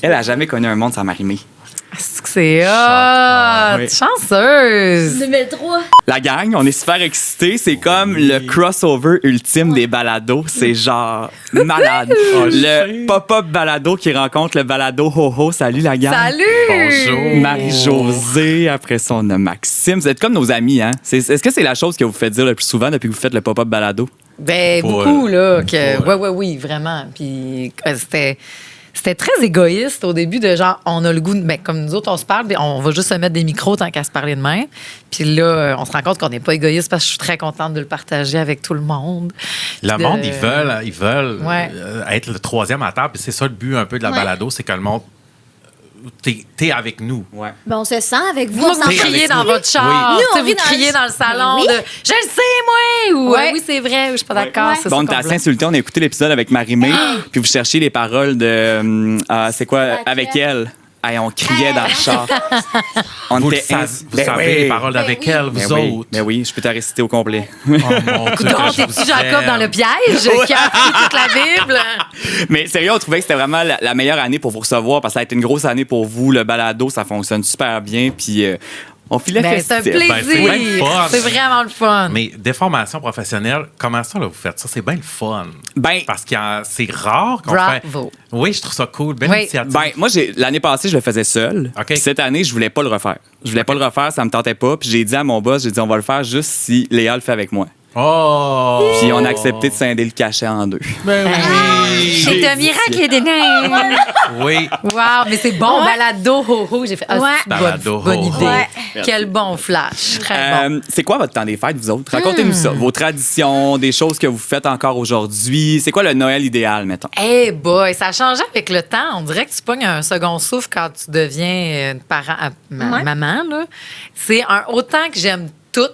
Elle a jamais connu un monde sans Marie-Mé. Est-ce que c'est hot? Oui. Chanceuse! Numéro 3. La gang, on est super excités. C'est comme le crossover ultime des balados. C'est genre malade. Le pop-up balado qui rencontre le balado Ho-Ho. Salut la gang. Salut! Bonjour. Marie-Josée, après ça, on a Maxime. Vous êtes comme nos amis, hein? Est-ce que c'est la chose que vous faites dire le plus souvent depuis que vous faites le pop-up balado? Ben, beaucoup, là. Oui, vraiment. Puis c'était très égoïste au début de genre, on a le goût, ben, comme nous autres, on se parle, on va juste se mettre des micros tant qu'à se parler de même. Puis là, on se rend compte qu'on n'est pas égoïste parce que je suis très contente de le partager avec tout le monde. Le monde, ils veulent Ouais. être le troisième à table. Puis c'est ça le but un peu de la balado, c'est que le monde, t'es avec nous. Ouais. Ben, on se sent avec vous. Vous, on s'en vous criez avec dans nous. votre char, Oui. Nous, on vous vit dans criez le- dans le salon Ben oui. de « Je le sais, moi! » ou Ouais. Oui, c'est vrai, ou je suis pas d'accord. Ouais. C'est Bon, on ça était qu'on assez voulait. insultés. On a écouté l'épisode avec Marie-Mé, puis vous cherchiez les paroles de. C'est quoi? Avec elle. Hey, on criait dans le char. On Vous, était vous savez les paroles avec elle, vous Ben oui, autres. ben oui, je peux te réciter au complet. Oh, mon Dieu, Donc, que je t'es-tu vous Jacob aime. dans le piège qui a appris toute la Bible? Mais sérieux, on trouvait que c'était vraiment la meilleure année pour vous recevoir parce que ça a été une grosse année pour vous. Le balado, ça fonctionne super bien. Puis on filait Ben, c'est un festif. plaisir. Ben, c'est bien le fun. C'est vraiment le fun. Mais des formations professionnelles, comment ça, là, vous faites ça? C'est bien le fun. Ben, Parce que c'est rare qu'on fait... Bravo. Oui, je trouve ça cool. Belle Oui. initiative. ben, moi, l'année passée, je le faisais seul. OK. Puis cette année, je voulais pas le refaire. Je voulais pas le refaire, ça me tentait pas. Puis j'ai dit à mon boss, j'ai dit, on va le faire juste si Léa le fait avec moi. Oh! Puis on a accepté de scinder le cachet en deux. Ben oui! C'est un miracle des nains. Oui. Wow, mais c'est bon, balado, ho-ho. J'ai fait, Ouais. c'est une Balado, bonne ho-ho. idée. Ouais. Quel bon flash. Très bon. C'est quoi votre temps des fêtes, vous autres? Racontez-nous ça. Vos traditions, des choses que vous faites encore aujourd'hui. C'est quoi le Noël idéal, mettons? Eh boy, ça a changé avec le temps. On dirait que tu pognes un second souffle quand tu deviens maman. Là. C'est autant que j'aime tout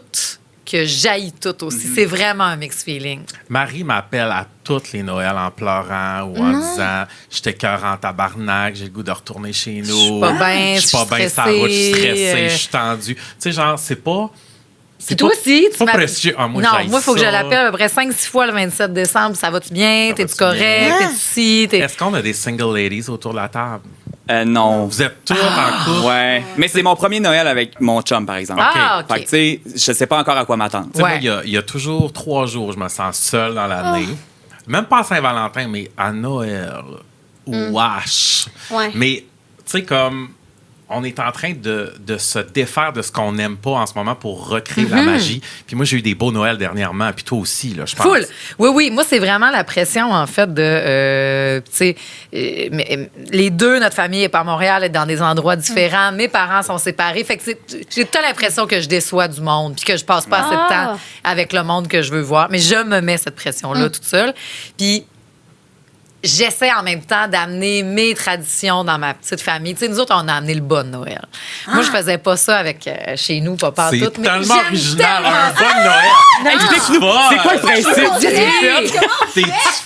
que j'haïs tout aussi. C'est vraiment un mixed feeling. Marie m'appelle à toutes les Noëls en pleurant ou en disant « Je t'écœure en tabarnak, j'ai le goût de retourner chez nous. Je suis pas bien, Je suis pas bien sur la route, je suis stressée, je suis tendue. » Tu sais, genre, c'est pas... Puis toi aussi, tu pas m'appelles- précieux. Ah, moi, non, j'haïs moi, il faut que je ça. l'appelle à peu près 5-6 fois le 27 décembre. Ça va-tu bien? Ça T'es-tu va-tu correct? bien? T'es-tu ici? Est-ce qu'on a des single ladies autour de la table? Non. Vous êtes toutes en couple? Ouais. Mais c'est mon premier Noël avec mon chum, par exemple. Ah, OK. Fait que, tu sais, je sais pas encore à quoi m'attendre. Tu sais, moi, Ouais. il y a toujours 3 jours où je me sens seul dans l'année. Même pas à Saint-Valentin, mais à Noël. Wesh! Ouais. Mais, tu sais, comme on est en train de se défaire de ce qu'on n'aime pas en ce moment pour recréer la magie. Puis moi, j'ai eu des beaux Noëls dernièrement, puis toi aussi, là, je pense. Full. Oui. Moi, c'est vraiment la pression, en fait, de. Tu sais, les deux, notre famille est pas à Montréal, est dans des endroits différents. Mes parents sont séparés. Fait que j'ai tout l'impression que je déçois du monde, puis que je passe pas assez de temps avec le monde que je veux voir. Mais je me mets cette pression-là toute seule. Puis. J'essaie en même temps d'amener mes traditions dans ma petite famille. Tu sais, nous autres, on a amené le bon Noël. Moi, je faisais pas ça avec chez nous, papa. C'est tout, mais tellement j'aime original, tellement un ça. bon Noël! Explique-nous, c'est quoi le principe? C'est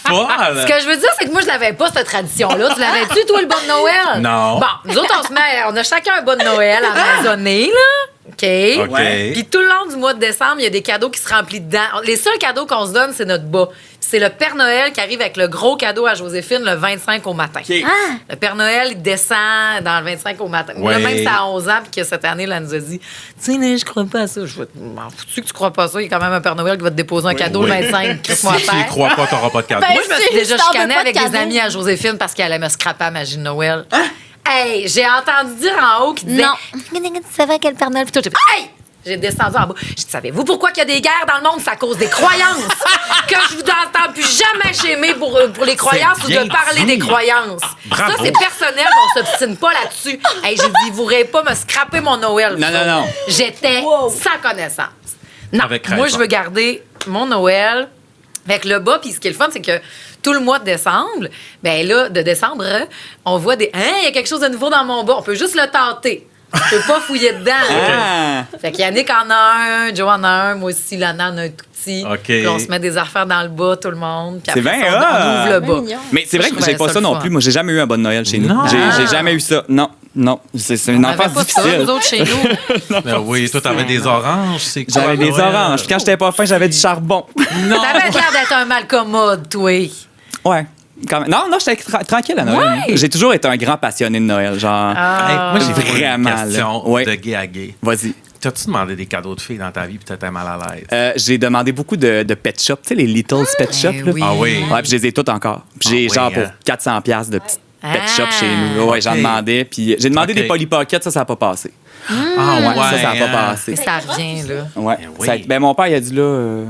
folle! Ce que je veux dire, c'est que moi, je l'avais pas, cette tradition-là. Tu l'avais-tu, toi, le bon Noël? Non. Bon, nous autres, on a chacun un bon Noël à maisonner, là. OK. OK. Ouais. Puis tout le long du mois de décembre, il y a des cadeaux qui se remplissent dedans. Les seuls cadeaux qu'on se donne, c'est notre bas. C'est le Père Noël qui arrive avec le gros cadeau à Joséphine le 25 au matin. OK. Le Père Noël, il descend dans le 25 au matin. Ouais. Là, même ça a 11 ans, puis que cette année, là, elle nous a dit, tu sais, là, je crois pas à ça. Je vais m'en foutu que tu crois pas à ça. Il y a quand même un Père Noël qui va te déposer un cadeau Oui. le 25. Crisse-moi à Si tu y terre. crois pas, t'auras pas de cadeau. Ben, Moi, je me suis Si, déjà je t'en veux chicanée pas de avec des cadeau. amis à Joséphine parce qu'elle allait me scraper à magie de Noël. Hey, j'ai entendu dire en haut qui disait Non. Tu savais quel Père Noël? Puis tout, j'ai fait hey! J'ai descendu en bas. Je dis, savez-vous pourquoi il y a des guerres dans le monde? C'est à cause des croyances. Que je vous entends plus jamais chez pour les croyances ou bien de parler dit. des croyances. Bravo. Ça, c'est personnel, on s'obstine pas là-dessus. Hey, j'ai dit, vous n'aurez pas me scraper mon Noël. Non, non, non. J'étais sans connaissance. Non, Avec moi, raison. je veux garder mon Noël avec le bas. Puis ce qui est le fun, c'est que tout le mois de décembre, ben là, on voit des... Hein, il y a quelque chose de nouveau dans mon bas. On peut juste le tâter. On peut pas fouiller dedans. Ah. Fait qu'Yannick en a un, Joe en a un, moi aussi, Lana en a un tout petit. OK. Puis on se met des affaires dans le bas, tout le monde. Puis C'est après bien ça, on hot. ouvre le bas. mignon. Mais c'est vrai Je que j'ai trouvais pas ça ça le non fun. plus. Moi, j'ai jamais eu un bon Noël chez nous. Non. J'ai jamais eu ça. Non. C'est une On avait enfance pas ça, difficile. nous autres, chez nous. Ben oui, toi, t'avais des oranges, c'est quoi? J'avais des Noël? oranges. Quand j'étais pas faim, j'avais du charbon. Non! T'avais l'air d'être un malcommode, toi. Ouais. Non, j'étais tranquille à Noël. Ouais. J'ai toujours été un grand passionné de Noël. Genre, Hey, moi, j'ai vraiment, vraiment une question là. Ouais. de gay à gay. vas-y. T'as-tu demandé des cadeaux de filles dans ta vie puis t'étais mal à l'aise? J'ai demandé beaucoup de pet shop, tu sais, les Little Pet Shop. Là. oui. Ah oui. Ouais, puis je les ai toutes encore. Puis j'ai Ah oui, genre pour hein. 400$ de petites pet shop Ah. chez nous. Ouais, j'en Ok. demandais. Puis j'ai demandé Ok. des Polly Pocket, ça n'a pas passé. Ah Ça n'a pas hein. passé. Ça revient, là. Ouais. Ben oui. Ben, mon père, il a dit là.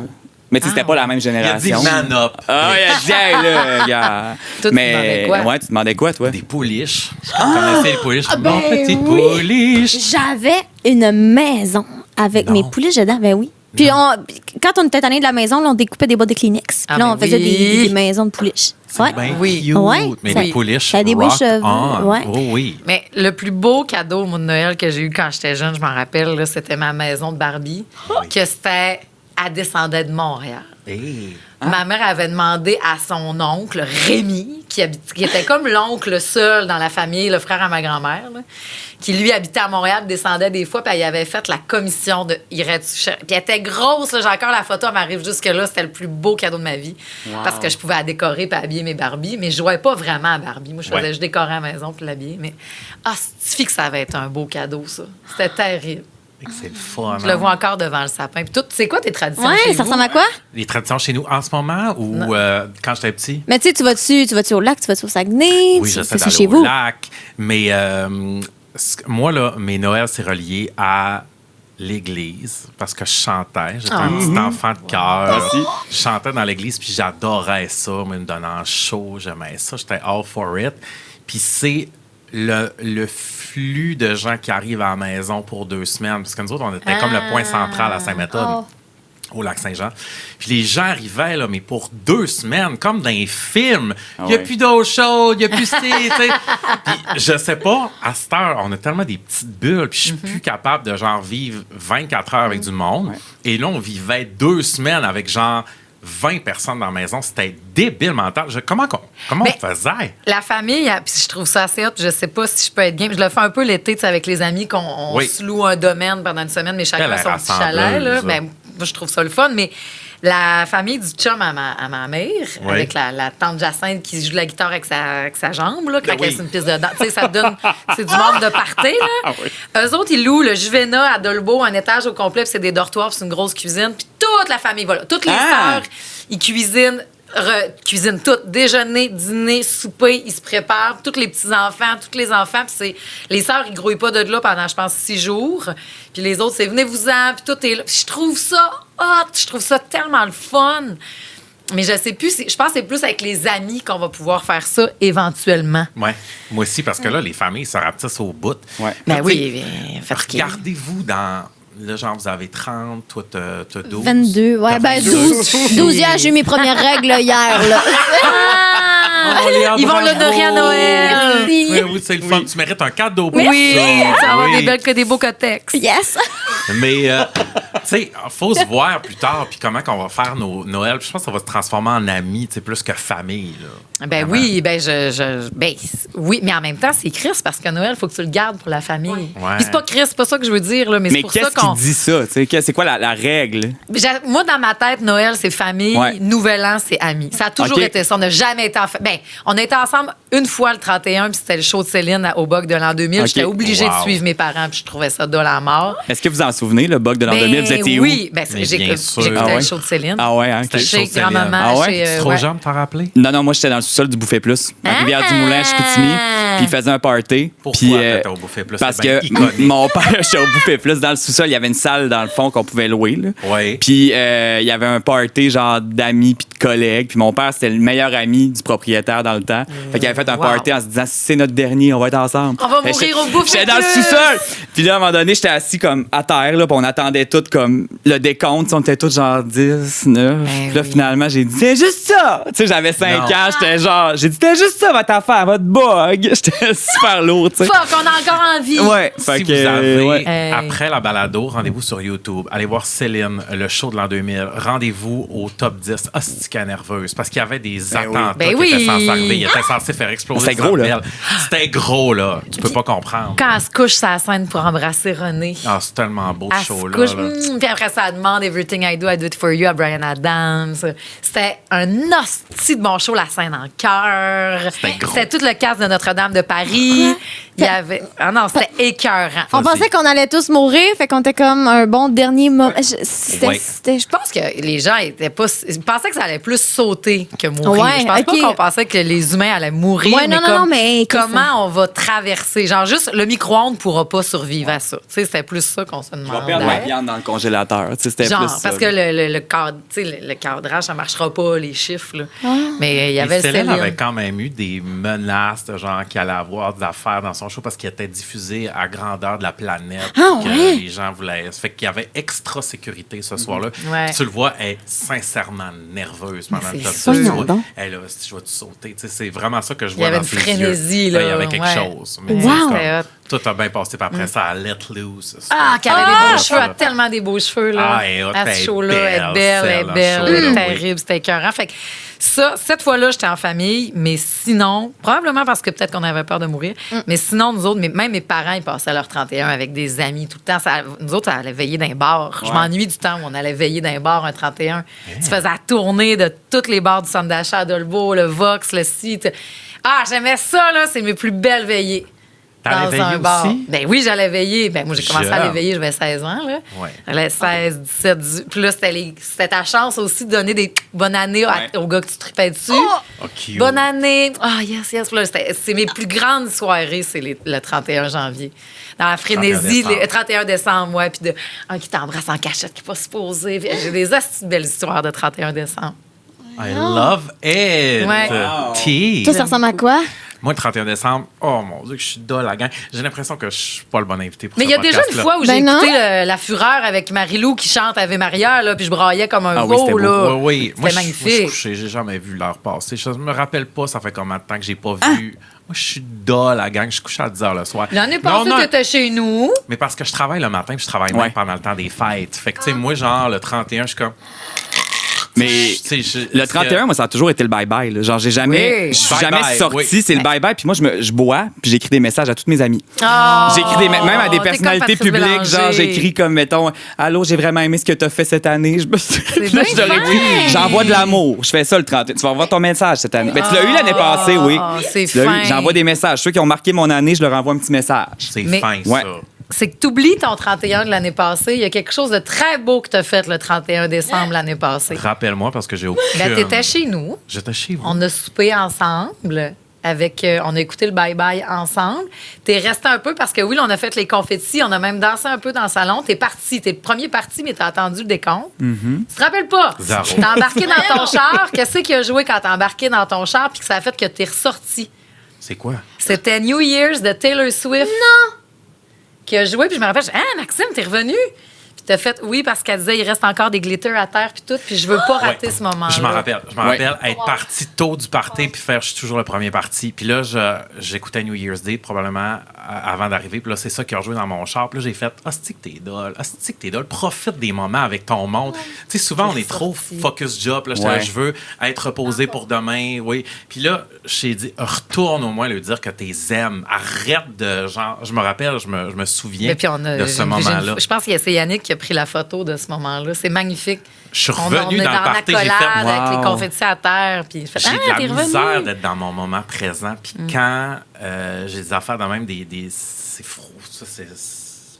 Mais tu sais, c'était pas la même Il a génération. dit man up. Ah, il a dit, hey, là, gars. Toi, tu demandais quoi? Ouais, tu demandais quoi, toi? Des pouliches. Tu connaissais les pouliches? ben Mon petit oui. pouliche. J'avais une maison avec Non. mes pouliches dedans, ben oui. Puis quand on était tanné de la maison, là, on découpait des boîtes de Kleenex. Puis Ah, là, ben on faisait oui. des maisons de pouliches. C'est bien Oui. cute. Ouais. Mais Ça- des pouliches, ça a des beaux rock cheveux, on. ouais. Oh oui. Mais le plus beau cadeau, moi, de Noël que j'ai eu quand j'étais jeune, je m'en rappelle, là, c'était ma maison de Barbie, que c'était... Elle descendait de Montréal. Hey. Ma mère avait demandé à son oncle, Rémi, qui était comme l'oncle seul dans la famille, le frère à ma grand-mère, là, qui lui habitait à Montréal, descendait des fois, puis elle avait fait la commission de irais-tu cher- Puis elle était grosse, là, j'ai encore la photo, elle m'arrive jusque-là, c'était le plus beau cadeau de ma vie. Parce que je pouvais la décorer puis habiller mes Barbies, mais je jouais pas vraiment à Barbie. Moi, je faisais Ouais. juste décorer à la maison puis l'habiller. Mais suffit que ça avait été un beau cadeau, ça. C'était terrible. C'est le fun. Je le hein. vois encore devant le sapin. Puis c'est quoi tes traditions Ouais, chez ça vous? ressemble à quoi? Les traditions chez nous en ce moment ou quand j'étais petit? Mais tu sais, tu vas-tu au lac, tu vas-tu au Saguenay? Oui, tu j'essaie fais-tu d'aller chez au vous? lac. Mais moi, là, mes Noëls, c'est relié à l'église parce que je chantais. J'étais un petit enfant de cœur. Aussi. Je chantais dans l'église puis j'adorais ça. Me donnant chaud, j'aimais ça. J'étais all for it. Puis c'est le flux de gens qui arrivent à la maison pour 2 semaines. Parce que nous autres, on était comme le point central à Saint-Méthode. Oh. Au Lac-Saint-Jean. Puis les gens arrivaient, là, mais pour 2 semaines, comme dans un film. Il n'y a ouais. plus d'eau chaude, il n'y a plus tu sais. Puis je sais pas, à cette heure, on a tellement des petites bulles, puis je suis plus capable de genre vivre 24 heures avec du monde. Ouais. Et là, on vivait 2 semaines avec genre 20 personnes dans la maison. C'était débile mental. Comment Mais- on faisait? La famille, puis je trouve ça assez hot, puis je sais pas si je peux être game. Je le fais un peu l'été, tu sais, avec les amis, qu'on Oui. se loue un domaine pendant une semaine, mais chacun Elle est son petit chalet. Là. rassembleuse. Ben, moi, je trouve ça le fun, mais la famille du chum à ma mère, Oui. avec la tante Jacinthe qui joue de la guitare avec sa jambe, là, quand Ben oui. elle est sur une piste de danse, tu sais, ça donne... C'est du monde de party, là. Ah oui. Eux autres, ils louent le Juvena à Dolbeau, un étage au complet, puis c'est des dortoirs, puis c'est une grosse cuisine, puis toute la famille va là. Toutes les Ah! sœurs, ils cuisinent... cuisinent tout. Déjeuner, dîner, souper, ils se préparent. Tous les petits-enfants, tous les enfants. Puis c'est... Les sœurs, ils grouillent pas de là pendant, je pense, 6 jours. Puis les autres, c'est venez-vous-en, puis tout est là. Puis je trouve ça hot. Je trouve ça tellement le fun. Mais je sais plus, je pense que c'est plus avec les amis qu'on va pouvoir faire ça éventuellement. Ouais. Moi aussi, parce que là, les familles se rapetissent au bout. Ouais. Ben Tu oui, sais, fatigué. Regardez-vous dans... Là, genre, vous avez 30, toi, t'as 12. 22, ouais, T'as ben 22. 12 hier, j'ai eu mes premières règles hier, là. Oh, Léa, Ils vont bravo. l'honorer à Noël. Merci. Oui, oui, c'est le fun. Tu mérites un cadeau pour Oui, ça va avoir Oui. des beaux cotex. Yes. Mais, tu sais, il faut se voir plus tard, puis comment qu'on va faire nos Noëls. Puis je pense que ça va se transformer en amis, tu sais, plus que famille, là. Ben Vraiment. oui, oui, mais en même temps, c'est Chris parce que Noël, il faut que tu le gardes pour la famille. Ouais. Puis c'est pas Chris, c'est pas ça que je veux dire, là, mais c'est Mais pour ça qu'est-ce qu'on. qui dit ça? Tu sais, c'est quoi la règle? Moi, dans ma tête, Noël, c'est famille. Ouais. Nouvel An, c'est amis. Ça a toujours OK. été ça. On n'a jamais été Ben, on a été ensemble une fois le 31, puis c'était le show de Céline au Bug de l'an 2000. OK. J'étais obligée Wow. de suivre mes parents, puis je trouvais ça de la mort. Est-ce que vous en souvenez, le bug de l'an Ben 2000? Vous étiez où? oui, ben, Mais j'ai bien sûr. j'écoutais Ah ouais? le show de Céline. Ah ouais, hein? C'était ok. le show de Chez Céline. grand-maman, Ah ouais? chez... C'est trop jeune, t'en rappeler? Non, moi, j'étais dans le sous-sol du Bouffet Plus, à Rivière-du-Moulin, à Chicoutimi, puis il faisait un party. Pourquoi puis, t'étais au Bouffet Plus? Parce C'est bien que iconique. mon père, j'étais au Bouffet Plus, dans le sous-sol, il y avait une salle dans le fond qu'on pouvait louer. Là. Ouais. Puis il y avait un party genre d'amis puis de collègues. Puis mon père, c'était le meilleur ami du propriétaire dans le temps. Fait qu'il avait fait un Wow. party en se disant, si c'est notre dernier, on va être ensemble. On va Fait que mourir j'étais- au Bouffet J'étais dans le Plus. sous-sol. Puis là, à un moment donné, j'étais assis comme à terre, là, puis on attendait tout comme le décompte. On était tous genre 10, 9. Puis là, oui. finalement, j'ai dit, c'est juste ça. Tu sais, j'avais 5 Non. ans, j'étais genre, j'ai dit, c'est juste ça, votre affaire, votre bug. J'étais super lourd, tu sais. Fuck, on a encore envie. Ouais, Si fait vous que, avez, ouais. Hey. après la balado, rendez-vous sur YouTube. Allez voir Céline, le show de l'an 2000. Rendez-vous au top 10. Hostica nerveuse. Parce qu'il y avait des attentats Ben qui oui. étaient censés arriver. Ils étaient censés faire exploser C'était le gros, là. Centre Bell. C'était gros, là. Tu peux pas comprendre. Quand elle se couche sur la scène pour embrasser René. Ah, c'est tellement beau, Elle ce se show-là. couche, là. puis après ça, elle demande Everything I Do It For You à Bryan Adams. C'était un hostie de bon show, la scène en cœur. C'était gros. C'était tout le cast de Notre-Dame de Paris. Il y avait... Ah non, c'était écœurant. On pensait qu'on allait tous mourir, fait qu'on était comme un bon dernier moment. Ouais. Je pense que les gens étaient pas... Ils pensaient que ça allait plus sauter que mourir. Ouais, je pense ok. pas qu'on pensait que les humains allaient mourir. Ouais, non, mais non, non, mais comment on va traverser? Genre, juste, le micro-ondes pourra pas survivre à ça. Tu sais, c'était plus ça qu'on se Je vais demandait. perdre ma viande dans le congélateur. Tu sais, c'était Genre, plus ça, parce que là. le cadrage, ça marchera pas, les chiffres. Là. Mais il y avait Et Céline Céline. avait quand même eu des menaces de genre qu'il allait avoir des affaires dans son show parce qu'il était diffusé à grandeur de la planète. Ah, que ouais? les gens voulaient. Ça fait qu'il y avait extra sécurité ce soir-là. Ouais. Puis tu le vois, elle est sincèrement nerveuse pendant Mais le c'est top sûr. 10. Tu Voyons vois, donc. elle là, si je vais te sauter. Tu sais, c'est vraiment ça que je Il y vois avait dans une ses frénésie, yeux. là, Il y avait quelque ouais. chose. Wow. c'est comme- C'était hot. Tout a bien passé. Puis après ça, elle let loose. Ah, qu'elle avait des beaux cheveux. Elle a Ah! tellement des beaux cheveux. Là. Ah, elle est hot, à elle ce est show-là, elle est belle, belle, elle est celle, dans belle. ce show-là, Terrible, c'était écœurant. Fait que ça, cette fois-là, j'étais en famille, mais sinon, probablement parce que peut-être qu'on avait peur de mourir, mais sinon, nous autres, même mes parents, ils passaient leur 31 avec des amis tout le temps. Nous autres, ça allait veiller dans les bars. Je Ouais. m'ennuie du temps où on allait veiller dans les bars un 31. Tu faisais la tournée de tous les bars du centre d'achat à Dolbeau, le Vox, le site. Ah, j'aimais ça, là. C'est mes plus belles veillées. T'allais Dans veiller un bar. aussi? Ben oui, j'allais veiller. Ben moi, j'ai commencé à aller Jeune. veiller, j'avais 16 ans. Là. Ouais. J'avais 16, 17, 18. Puis là, c'était ta chance aussi de donner des bonnes années Ouais. aux gars que tu tripais dessus. Oh, cute. Bonne année. Ah, yes, yes. Puis là, c'est mes plus grandes soirées, c'est le 31 janvier. Dans la frénésie, 31 décembre. le 31 décembre, ouais. Puis un qui t'embrasse en cachette, qui n'est pas supposé. Puis j'ai des assez belles histoires de 31 décembre. I love it. Ouais. Wow. Tea. Toi, ça ressemble à quoi? Moi, le 31 décembre, oh mon Dieu, que je suis dole à la gang. J'ai l'impression que je suis pas le bon invité pour Mais ce il y a déjà une podcast-là. fois où Ben j'ai non. écouté La Fureur avec Marie-Lou qui chante Ave Maria, là, puis je braillais comme un Ah oui, veau. c'était beau. là. Oui, oui. Moi, C'était je suis magnifique. couché, j'ai jamais vu l'heure passer. Je me rappelle pas, ça fait combien de temps que j'ai pas vu. Moi, je suis dole à la gang. Je suis couché à 10 h le soir. L'année Non, passée, non, tu étais chez nous. mais parce que je travaille le matin puis je travaille Ouais. même pendant le temps des fêtes. Fait que, tu sais, moi, genre, le 31, je suis comme. Mais Tu sais, le 31, moi, ça a toujours été le bye-bye. là. Genre, j'ai jamais, Oui. je suis jamais Bye-bye, sorti, oui. c'est le bye-bye. Puis moi, je bois, puis j'écris des messages à toutes mes amies. J'écris même à des Oh, t'es personnalités comme Patrice publiques. Bélanger. Genre, j'écris comme, mettons, allô, j'ai vraiment aimé ce que tu as fait cette année. bien Je te réponds. fin. J'envoie de l'amour. Je fais ça le 31. Tu vas avoir ton message cette année. Ben, tu l'as eu l'année passée, oui. c'est Tu l'as eu. fin. J'envoie des messages. Ceux qui ont marqué mon année, je leur envoie un petit message. C'est Mais- fin, Ouais. ça. C'est que tu oublies ton 31 de l'année passée. Il y a quelque chose de très beau que tu as fait le 31 décembre l'année passée. Rappelle-moi parce que j'ai aucune. Ben, tu étais chez nous. J'étais chez vous. On a soupé ensemble. On a écouté le bye-bye ensemble. T'es resté un peu parce que oui, là, on a fait les confettis, on a même dansé un peu dans le salon. T'es parti, t'es le premier parti, mais t'as attendu le décompte. Tu te rappelles pas? Zéro. T'as embarqué dans ton char. Qu'est-ce qui a joué quand t'as embarqué dans ton char puis que ça a fait que t'es ressorti? C'est quoi? C'était New Year's de Taylor Swift. Non! Qui a joué, puis je me rappelle, Maxime, t'es revenu? Puis t'as fait, oui, parce qu'elle disait, il reste encore des glitters à terre, puis tout, puis je veux pas rater Ouais. ce moment-là. Je m'en rappelle. Je m'en Ouais. rappelle être parti tôt du party puis faire je suis toujours le premier parti. Puis là, j'écoutais New Year's Day probablement avant d'arriver. Puis là, c'est ça qui a rejoué dans mon char. Puis là, j'ai fait hostie que t'es dole. Hostie que t'es dole. Profite des moments avec ton monde. Tu sais, souvent, on est trop focus job. Là, j'étais là, Ouais. je veux être reposé pour demain. Oui. Puis là, j'ai dit retourne au moins lui dire que t'es aimes. Arrête de genre. Je me rappelle, je me souviens Et puis on a, de ce j'ai- moment-là. Je pense que c'est Yannick qui a pris la photo de ce moment-là. C'est magnifique. Je suis On revenu est dans le party, j'ai fait l'accolade avec wow. les confettis à terre. Puis j'ai fait, J'ai t'es de la revenu. misère d'être dans mon moment présent. Puis quand j'ai des affaires de même, c'est froid. Ça, c'est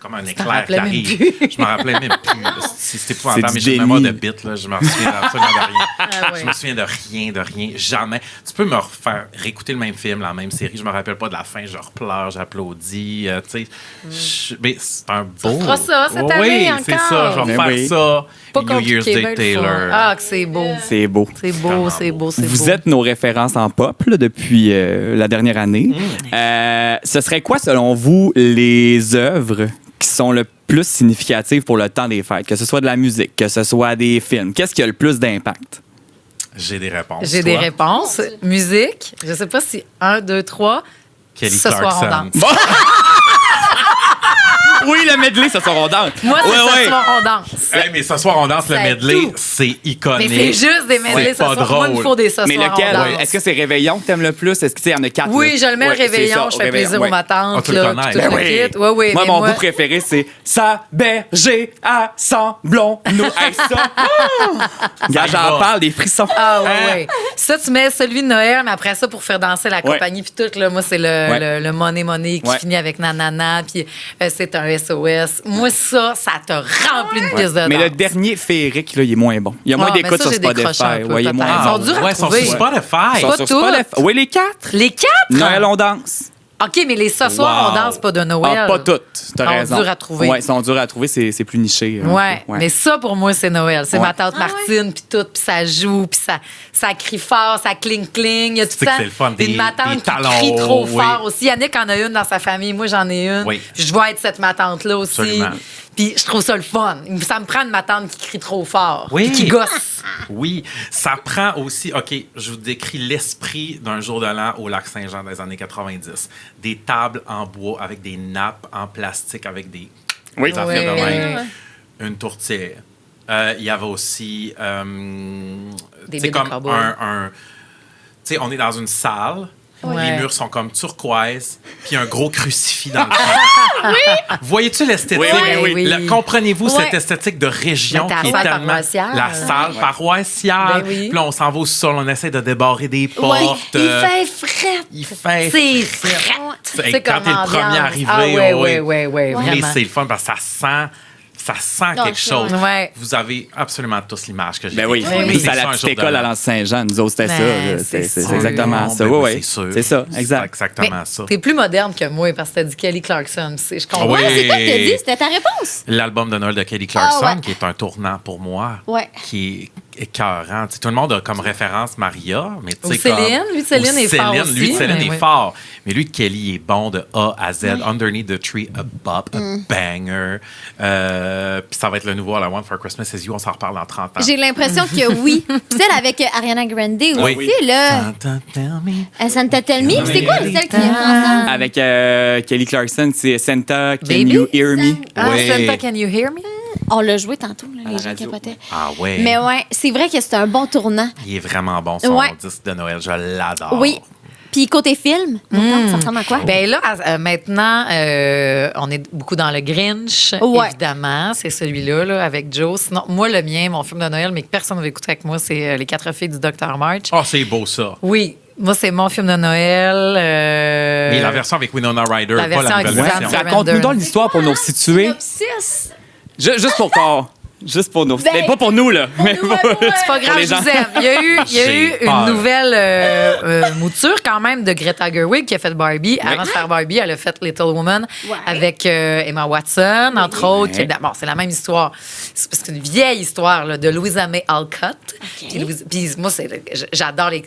comme un t'en éclair rappelais qui même arrive. plus. Je m'en rappelais même plus. C'était épouvantable, C'est mais du j'ai une mémoire de déni. bite. Là. Je me souviens absolument de rien. Ah ouais. Je me souviens de rien. Jamais. Tu peux me refaire réécouter le même film, la même série. Je me rappelle pas de la fin. Je repleure, j'applaudis. Tu sais, mais c'est un beau. feras ça cette oui, année c'est encore. ça. Je vais Mais faire oui. ça. Pas New Year's compliqué, Day ben le Taylor. fun. Ah, que c'est beau. C'est beau. C'est beau, Vraiment c'est beau, c'est beau. Vous êtes nos références en pop là, depuis la dernière année. Ce serait quoi, selon vous, les œuvres qui sont le plus significatives pour le temps des fêtes? Que ce soit de la musique, que ce soit des films. Qu'est-ce qui a le plus d'impact? J'ai des réponses. J'ai des Toi? réponses. Musique, je sais pas si 1, 2, 3. Kelly Ce soir, on Clarkson. danse. Oui, le medley, ce soir, on danse. Moi, c'est Ouais, ce ouais. soir, on danse. Hey, mais ce soir, on danse le C'est medley. tout. C'est iconique. Mais c'est juste des medley ce C'est pas soir. Moi, il me drôle. faut des ce Mais soir, lequel? on danse. Est-ce que c'est Réveillon que t'aimes le plus? Est-ce que tu sais, il y en a 4? Oui, je le mets Ouais, le réveillon, c'est ça, je fais Réveillon, plaisir ouais. aux matantes. Ah, tu le là, connais. puis tout Ben le oui. kit. Oui, Moi, mais mon bout préféré, c'est Sa berger assemblons-nous. Hey, ça! Gars, j'en parle, des frissons. Ah Hein? ouais. Ça, tu mets celui de Noël, mais après ça, pour faire danser la Ouais. compagnie, puis tout, là, moi, c'est le Money Money qui Ouais. finit avec Nanana, puis c'est un SOS. Moi, ça te remplit une pièce de Mais le danse. dernier féerique, là, il est moins bon. Il y a moins Ah, mais d'écoute ça, sur j'ai décroché un Spotify. peu, Ouais, il est moins peut-être. bon. Ils sont durs à Ouais, ils sont trouver. sur Spotify. Ils sont Pas sur toutes. Spotify. Oui, les 4. Les 4? Noël, on danse. OK, mais les ce soir, Wow. on danse pas de Noël. Ah, pas toutes. T'as Ils sont raison. durs à trouver. Ouais, ils sont durs à trouver. C'est plus niché. Ouais, mais ça, pour moi, c'est Noël. C'est Ouais. ma tante Martine, puis tout, puis ça joue, puis ça crie fort, ça cling-cling. Il y a tout C'est le que temps c'est le fun, une des matante qui talons crie trop hauts, oui. fort aussi. Yannick en a une dans sa famille, moi, j'en ai une. Oui. Puis je dois être cette matante-là aussi. Absolument. Puis je trouve ça le fun. Ça me prend une matante qui crie trop fort, Oui. puis qui gosse. Oui, ça prend aussi, OK, je vous décris l'esprit d'un jour de l'an au lac Saint-Jean des années 90. Des tables en bois avec des nappes en plastique avec des Oui. affaires de Ouais. même. Une tourtière. Il y avait aussi, Des tu sais, bébés comme cowboys. tu sais, on est dans une salle. Ouais. Les murs sont comme turquoise, puis un gros crucifix dans le fond. Voyez-tu l'esthétique? Oui, oui. Comprenez-vous Ouais. cette esthétique de région Mais ta qui est salle tellement... paroissiale. La salle paroissiale. Ben oui. Puis là, on s'en va au sol, on essaie de débarrer des portes. Il fait fret. Il fait C'est fret. fret. Hey, C'est quand comme t'es le premier ambiance. arrivé, Ah ouais, ouais. ouais, ouais, ouais, Mais vraiment. c'est le fun parce que ça sent Non, quelque c'est chose. vrai. Vous avez absolument tous l'image que j'ai. Ben oui, Ben oui. mais c'est C'est à ça, la un petite jour de école à l'an. l'Anse-Saint-Jean. Nous autres, c'était Ben, ça. là. c'est C'est sûr. exactement Non, ça. ben Oui, oui, oui. c'est sûr. C'est ça, C'est exact. exactement ça. T'es plus moderne que moi parce que t'as dit Kelly Clarkson. Je comprends. Oui. C'est quoi que t'as dit? C'était ta réponse? L'album de Noël de Kelly Clarkson, Ah ouais. qui est un tournant pour moi, Ouais. qui est écœurant. Tu sais, tout le monde a comme référence Maria, mais tu Ou sais, Céline. Lui, Céline est fort aussi, Lui, Céline mais est oui. fort. Mais lui, Kelly est bon de A à Z. Underneath the Tree, a bop, a banger. Puis ça va être le nouveau All I Want for Christmas is You. On s'en reparle dans 30 ans. J'ai l'impression que oui. Puis celle avec Ariana Grande aussi, Oui. là. Santa, tell me. Santa Tell Me. Puis c'est quoi celle qui est ensemble? Avec Kelly Clarkson, c'est Santa, Can Baby? You Hear Me? Ah, Oui. Santa, can you hear me? On l'a joué tantôt, là, À les la gens radio. capotaient. Ah ouais. Mais ouais, c'est vrai que c'est un bon tournant. Il est vraiment bon, son Ouais. disque de Noël. Je l'adore. Oui. Puis côté film, ça ressemble à quoi? Ben là, maintenant, on est beaucoup dans le Grinch, Ouais. évidemment. C'est celui-là, là, avec Joe. Sinon, moi, le mien, mon film de Noël, mais que personne ne veut écouter avec moi, c'est Les 4 filles du Dr. March. Oh, c'est beau, ça. Oui, moi, c'est mon film de Noël. Mais la version avec Winona Ryder, La pas version la avec nouvelle Suzanne version. Sarandon. Raconte-nous donc l'histoire pour nous situer. Synopsis. Juste pour corps. Juste pour nous. Ben, Mais pas pour nous, là. Mais nous, pour- ouais, ouais. C'est pas grave, les je gens. vous aime. Il y a eu J'ai une peur. nouvelle mouture quand même de Greta Gerwig qui a fait Barbie. Avant de faire Barbie, elle a fait Little Woman Ouais. avec Emma Watson, entre autres. Ouais. Bon, c'est la même histoire. C'est une vieille histoire là, de Louisa May Alcott. Puis moi, j'adore les...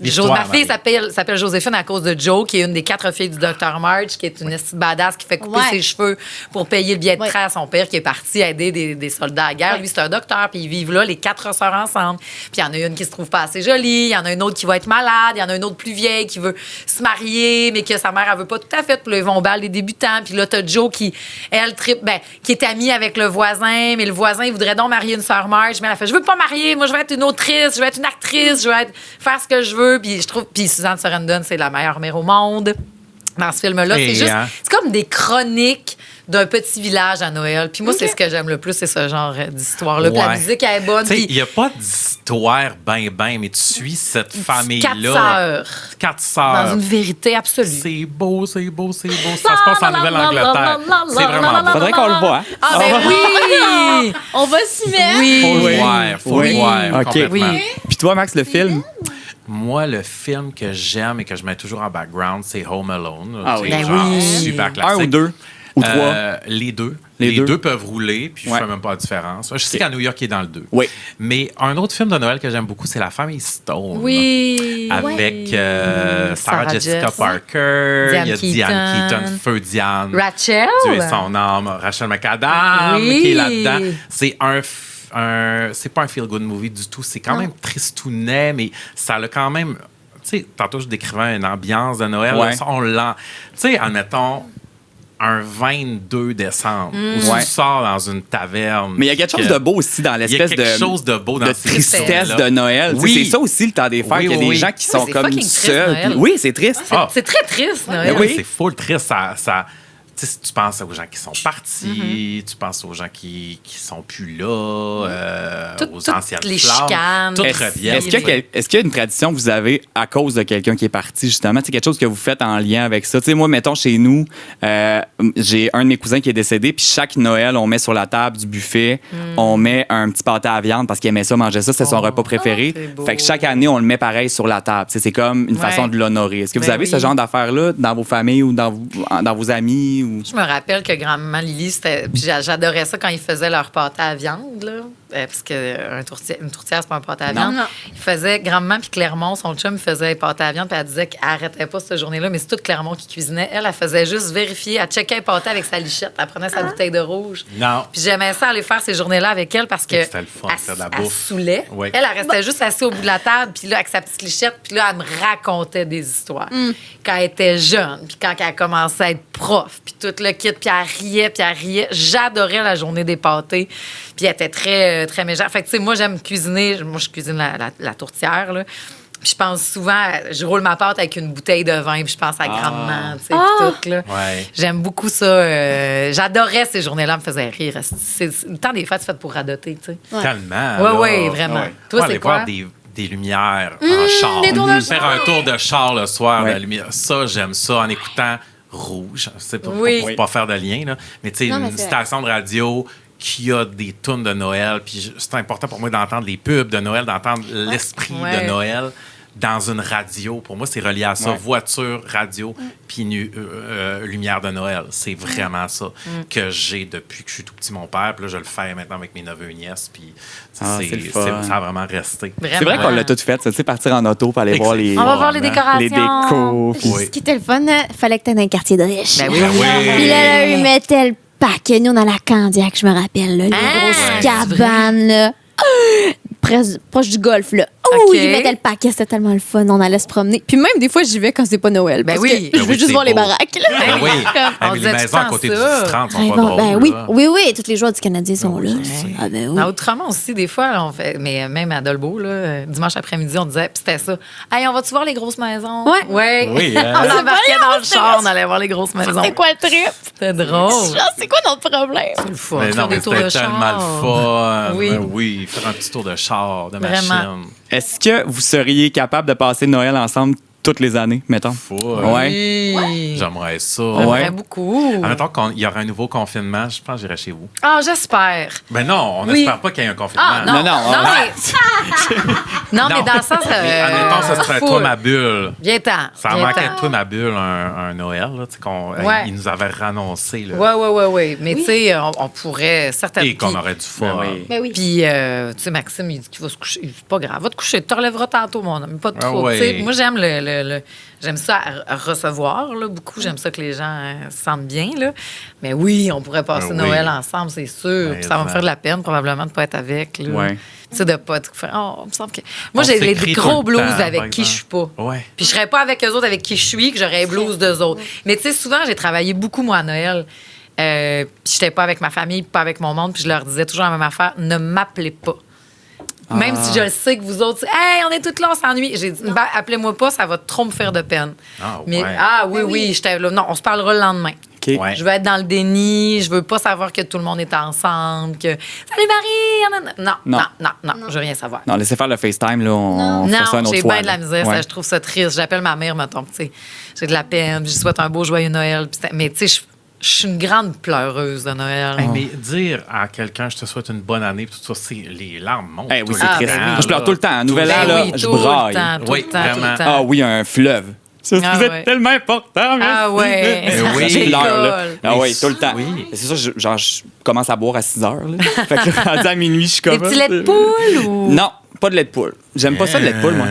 L'histoire, Ma fille Marie. s'appelle Joséphine à cause de Joe, qui est une des 4 filles du Dr. March, qui est une petite badass qui fait couper Ouais. ses cheveux pour payer le billet de Ouais. train à son père qui est parti aider des soldats à guerre. Ouais. Lui, c'est un docteur, puis ils vivent là, les 4 sœurs ensemble. Puis il y en a une qui se trouve pas assez jolie, il y en a une autre qui va être malade, il y en a une autre plus vieille qui veut se marier, mais que sa mère, elle veut pas tout à fait. Puis là, ils vont au bal des débutants. Puis là, t'as Joe qui, elle, qui est amie avec le voisin, mais le voisin, il voudrait donc marier une sœur March. Mais elle a fait, je veux pas marier, moi, je veux être une autrice, je veux être une actrice, je veux faire ce que je veux. Puis je trouve, puis Suzanne Sarandon, c'est la meilleure mère au monde. Dans ce film-là, Et, c'est juste, hein? c'est comme des chroniques d'un petit village à Noël. Puis moi, c'est ce que j'aime le plus, c'est ce genre d'histoire-là. Puis la Ouais. musique, elle est bonne. Tu sais, Puis il n'y a pas d'histoire ben, mais tu suis cette 4 famille-là. sœurs. 4 sœurs. Dans une vérité absolue. C'est beau, c'est beau, c'est beau. Ça se passe en Nouvelle-Angleterre. C'est vraiment beau. Faudrait qu'on le voit. Ah, ben oui! On va s'y mettre. Oui! Faut le Oui. voir, faut Oui. le voir. OK. Complètement. Oui. Puis toi, Max, le film? Moi, le film que j'aime et que je mets toujours en background, c'est Home Alone. Ah Tu oui. sais, Ben genre oui. super classique. 1 ou 2 ou 3? Les deux. Les Les deux. deux peuvent rouler, puis je ne Ouais. fais même pas la différence. Je sais qu'à New York, il est dans le 2. Oui. Mais un autre film de Noël que j'aime beaucoup, c'est La famille Stone. Oui! Avec Sarah Sarah Jessica Jess. Parker, Diane il y a Diane Keaton. Keaton, Feu Diane. Rachel? Dieu est son âme. Rachel McAdams Oui. qui est là-dedans. C'est c'est pas un feel-good movie du tout. C'est quand même tristounet, mais ça a quand même... Tu sais, tantôt, je décrivais une ambiance de Noël. Ouais. Ça, on l'en... Tu sais, admettons... un 22 décembre où Ouais. tu sors dans une taverne. Mais il y a quelque chose de beau aussi dans Il y a l'espèce quelque chose de beau dans de ces tristesse histoires-là. de Noël. Tu sais, Oui. c'est ça aussi le temps des fêtes. Oui, Il y a oui, des oui. gens qui Oui, sont c'est comme fucking triste, seuls. Noël. Puis- Oui, c'est triste. Ah. C'est très triste, Noël. Oui. C'est full triste. Tu sais, tu penses aux gens qui sont partis, tu penses aux gens qui sont plus là, aux Toutes anciennes les flammes. chicanes. Toutes Est-ce reviennent. est-ce qu'il y a une tradition que vous avez à cause de quelqu'un qui est parti, justement? C'est quelque chose que vous faites en lien avec ça. Tu sais, moi, mettons, chez nous, j'ai un de mes cousins qui est décédé, puis chaque Noël, on met sur la table du buffet, on met un petit pâté à viande parce qu'il aimait ça, manger ça, c'est son repas préféré. c'est beau. Fait que chaque année, on le met pareil sur la table. Tu sais, c'est comme une façon de l'honorer. Est-ce que vous Ben avez oui. ce genre d'affaires-là dans vos familles ou dans vos amis? Ou... Je me rappelle que grand-maman Lily, puis j'adorais ça quand ils faisaient leur pâté à viande, là. Parce que une tourtière, c'est pas un pâté à viande. Non. Ils faisaient, grand-maman puis Clermont, son chum, il faisait pâté à viande, puis elle disait qu'elle arrêtait pas cette journée-là, mais c'est tout Clermont qui cuisinait. Elle faisait juste vérifier, elle checkait le pâté avec sa lichette, elle prenait sa bouteille de rouge. Non. Puis j'aimais ça aller faire ces journées-là avec elle parce que C'était le fun, c'était de la elle bouffe. saoulait. Oui. Elle restait juste assise au bout de la table, puis là, avec sa petite lichette, puis là, elle me racontait des histoires. Quand elle était jeune, puis quand elle commençait à être prof, puis tout le kit, puis elle riait. J'adorais la journée des pâtés, puis elle était très, très méchante. Fait que, tu sais, moi, j'aime cuisiner. Moi, je cuisine la tourtière, là. Puis je pense souvent, je roule ma pâte avec une bouteille de vin, puis je pense à grandement, tu sais, puis tout, là. Ouais. J'aime beaucoup ça. J'adorais ces journées-là, me faisait rire. Le temps des fêtes, c'est fait pour radoter, tu sais. Tellement. Oui, là. oui, vraiment. Ouais. Toi, Moi, c'est aller quoi? voir des lumières en char. des tours de Faire char. un tour de char le soir, Ouais. de la lumière. Ça, j'aime ça en écoutant Rouge. C'est pour Oui. pas faire de lien, là. Mais tu sais, Non, mais une c'est station de radio qui a des tunes de Noël. Puis c'est important pour moi d'entendre les pubs de Noël, d'entendre l'esprit Ouais. de Noël dans une radio. Pour moi, c'est relié à ça. Ouais. Voiture, radio, puis lumière de Noël. C'est vraiment ça que j'ai depuis que je suis tout petit, mon père. Puis là, je le fais maintenant avec mes neveux et nièces. Puis Ah, c'est le fun. ça a vraiment resté. C'est vrai qu'on l'a tout fait, ça, tu sais, partir en auto pour aller voir les, On va voir les décorations. les décos. Puis puis- Oui. ce qui était le fun, fallait que tu aies dans un quartier de riches. Ben oui. Ben oui. Puis là, ils mettaient le paquet. Nous, on a la Candiac, je me rappelle, là, les grosses cabanes, là. Proche du golf, là. Oh, OK. ils mettaient le paquet, c'était tellement le fun. On allait se promener. Puis même des fois, j'y vais quand c'est pas Noël. Ben parce oui. que je Ben veux oui, juste c'est voir les beau. baraques, là. Ben oui. On Mais disait les tout maisons à le temps côté du ça. 30 sont Ben pas bon, drôles. ben oui, là. oui, tous les joueurs du Canadien sont là. Ah ben oui. À Outremont aussi, des fois, là, on fait, mais même à Dolbeau, là, dimanche après-midi, on disait, puis c'était ça. Hey, on va-tu voir les grosses maisons? Ouais. Ouais. Oui, hein. On embarquait dans le c'est char, vrai. on allait voir les grosses maisons. C'est quoi le trip? C'était drôle. Genre, c'est quoi notre problème? C'est le fun. Mais Faire non, mais des tours de c'était tellement char. le fun. Oui. Ben oui, faire un petit tour de char, de Vraiment. machine. Est-ce que vous seriez capable de passer Noël ensemble toutes les années, mettons? Fou. Ouais. Oui. J'aimerais ça. J'aimerais Ouais. beaucoup. Admettons qu'il y aura un nouveau confinement, je pense que j'irai chez vous. Ah, j'espère. Ben non, on Oui. n'espère pas qu'il y ait un confinement. Ah, non. Non, non, Non, on- mais... non, mais dans le sens. Mais admettons, ce serait toi ma bulle. Viens-t'en. Ça viens-t'en. manquait toi ma bulle un Noël, là, tu sais, Ouais. il nous avait rannoncé. Là, Ouais. Mais tu sais, on pourrait certainement. et qu'on aurait du fun. Ben oui. Ben oui. Puis, tu sais, Maxime, il dit qu'il va se coucher. C'est pas grave, va te coucher. Tu te relèveras tantôt, mon homme. Pas de Ah trop. ouais. Tu sais, moi, j'aime j'aime ça à recevoir, là, beaucoup. J'aime ça que les gens se sentent bien, là. Mais oui, on pourrait passer Ah oui. Noël ensemble, c'est sûr. Mais Puis ça va me ça. faire de la peine, probablement, de ne pas être avec, là. Ouais. Tu sais, de pas être. Oh, il me semble que. Moi, On j'ai s'écrit les tout gros le blues temps, avec par qui je suis pas. Ouais. Puis je serais pas avec eux autres avec qui je suis, que j'aurais les blues d'eux autres. Mais tu sais, souvent, j'ai travaillé beaucoup, moi, à Noël. Puis j'étais pas avec ma famille, pas avec mon monde, puis je leur disais toujours la même affaire, ne m'appelez pas. Même si je le sais que vous autres, hey, on est toutes là, on s'ennuie. J'ai dit, ben, appelez-moi pas, ça va trop me faire de peine. Ah, Mais, ouais. oui, j'étais là. Non, on se parlera le lendemain. OK. Ouais. Je veux être dans le déni, je veux pas savoir que tout le monde est ensemble, que salut Marie! Non, je veux rien savoir. Non, laissez faire le FaceTime, là. On fera ça une Non, autre j'ai fois. bien de la là. misère, Ouais. ça, je trouve ça triste. J'appelle ma mère, mettons, tu sais, j'ai de la peine, je lui souhaite un beau joyeux Noël. Mais tu sais, je suis une grande pleureuse de Noël. Hey, mais dire à quelqu'un, je te souhaite une bonne année, puis tout ça, c'est les larmes montent. Eh oui, tout c'est le triste. temps, Moi, je pleure là. tout le temps. Nouvel Ben an, là, oui, je tout le braille. temps, tout Oui, le temps, tout le vraiment. temps. Ah oui, un fleuve. Ça, Ah vous êtes ouais. tellement important, merci. Ah ouais. Mais oui. Je pleure, là. J'école. Ah oui, tout le temps. Oui. C'est ça, je commence à boire à 6 heures. Là. Fait que rendu à minuit, je suis comme... Des petits laits de poule ou. Non, pas de lait de poule. J'aime pas ça, le lait de poule, moi.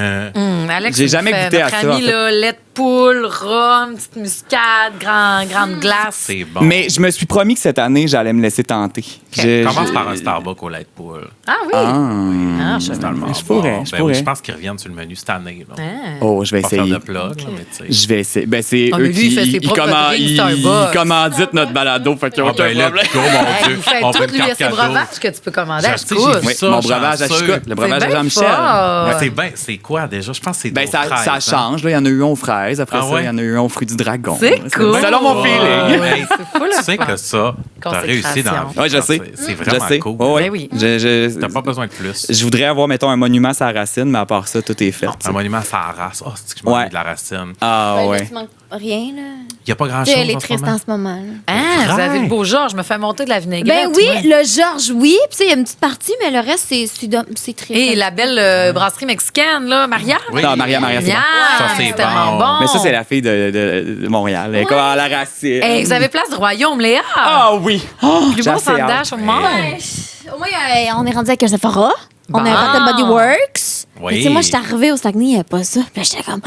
Alex, J'ai il jamais fait, goûté à notre ça, en ami, fait. là, lait de poule, rhum, petite muscade, grande glace. C'est bon. Mais je me suis promis que cette année, j'allais me laisser tenter. Commence par un Starbucks au lait de poule. Ah oui? Ah. Je sais pas. Je pourrais. Oui, je pense qu'ils reviennent sur le menu cette année. Là. Oh, je vais Pas faire essayer. de plug, là, mais tu sais. Je vais essayer. Ben, c'est Ah, eux mais lui, il fait ses propres drinks ils Starbucks. commanditent notre balado, fait qu'il y a Ah, aucun ben là, problème. go, mon Dieu. Il fait On tout, veut une lui, il y a carte ses cadeau. breuvages que tu peux commander à Je sais, Chicout. j'ai vu Oui, ça, mon breuvage à chanceux. Chicout, le breuvage à bien Jean-Michel. fort. Ouais. C'est bien, c'est quoi déjà? Je pense que c'est Ben, aux ça fraises, change. Là. Il y en a eu un aux fraises. Après Ah ça, ouais? il y en a eu un aux fruits du dragon. C'est cool. Selon mon Ouais. feeling. Hey, C'est fou, là, tu sais que ça, t'as réussi dans la vie. Oui, je sais. C'est vraiment je sais. cool. Oh, oui. Ben oui. T'as pas besoin de plus. Je voudrais avoir, mettons, un monument à la racine, mais à part ça, tout est fait. Un monument à sa race. Oh, c'est que je m'ennuie Ouais. de la racine. Ah, Ben, là, ouais. tu manques rien, là. Il n'y a pas Tu grand-chose sais, elle est en ce triste moment. en ce moment, là. Ah, vous avez le beau Georges, je me fais monter de la vinaigrette. Ben oui, moi. le Georges, oui. Puis, tu sais, il y a une petite partie, mais le reste, c'est très. Et la belle brasserie mexicaine, là, Maria. Oui. Non, Maria, c'est bon. Miam, Ça, c'est c'est tellement bon. bon. Mais ça, c'est la fille de Montréal. Elle est comme à la racine. Hey, vous avez place du royaume, Léa. Ah oui! Oh, Plus j'ai beau assez sandage hâte. au monde. Au moins, on est rendu avec un Sephora. On a Bon. un Bath Body Works. Oui. Mais tu sais, moi, j'étais arrivée au Saguenay, il n'y avait pas ça. Puis là, j'étais comme.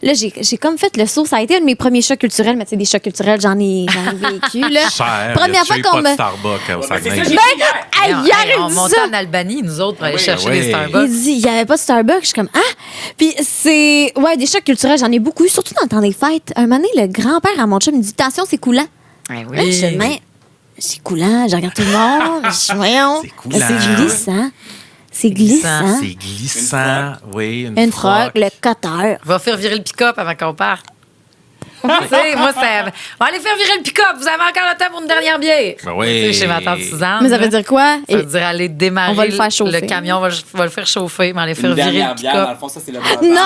Là, j'ai comme fait le saut. Ça a été un de mes premiers chocs culturels. Mais tu sais, des chocs culturels, j'en ai vécu, là. Cher. Première fois qu'on pas me. de Starbucks au Saguenay. ça, Ben, hey, hier, on il dit montait ça. en Albanie, nous autres, pour aller Oui, chercher oui. des Starbucks. Il dit, il n'y avait pas de Starbucks. Je suis comme, ah! Puis c'est. Ouais, des chocs culturels, j'en ai beaucoup eu, surtout dans le temps des fêtes. Un moment donné, le grand-père à mon chum me dit, attention, c'est coulant. Ah Là, je suis mais c'est coulant, je regarde tout le monde. Je dis, voyons. C'est coulant. C'est glissant. C'est glissant. C'est glissant. Oui, Une froc, le cutter. Va faire virer le pick-up avant qu'on parte. Tu sais, moi, c'est. On va aller faire virer le pick-up. Vous avez encore le temps pour une dernière bière. Ben oui. Tu sais, chez ma tante Suzanne. Mais ça veut là, dire quoi? Ça veut dire aller démarrer. On va le faire chauffer. Le camion va le faire chauffer, mais aller faire Une virer dernière le bière, dans le pick-up. fond, ça, c'est le Non!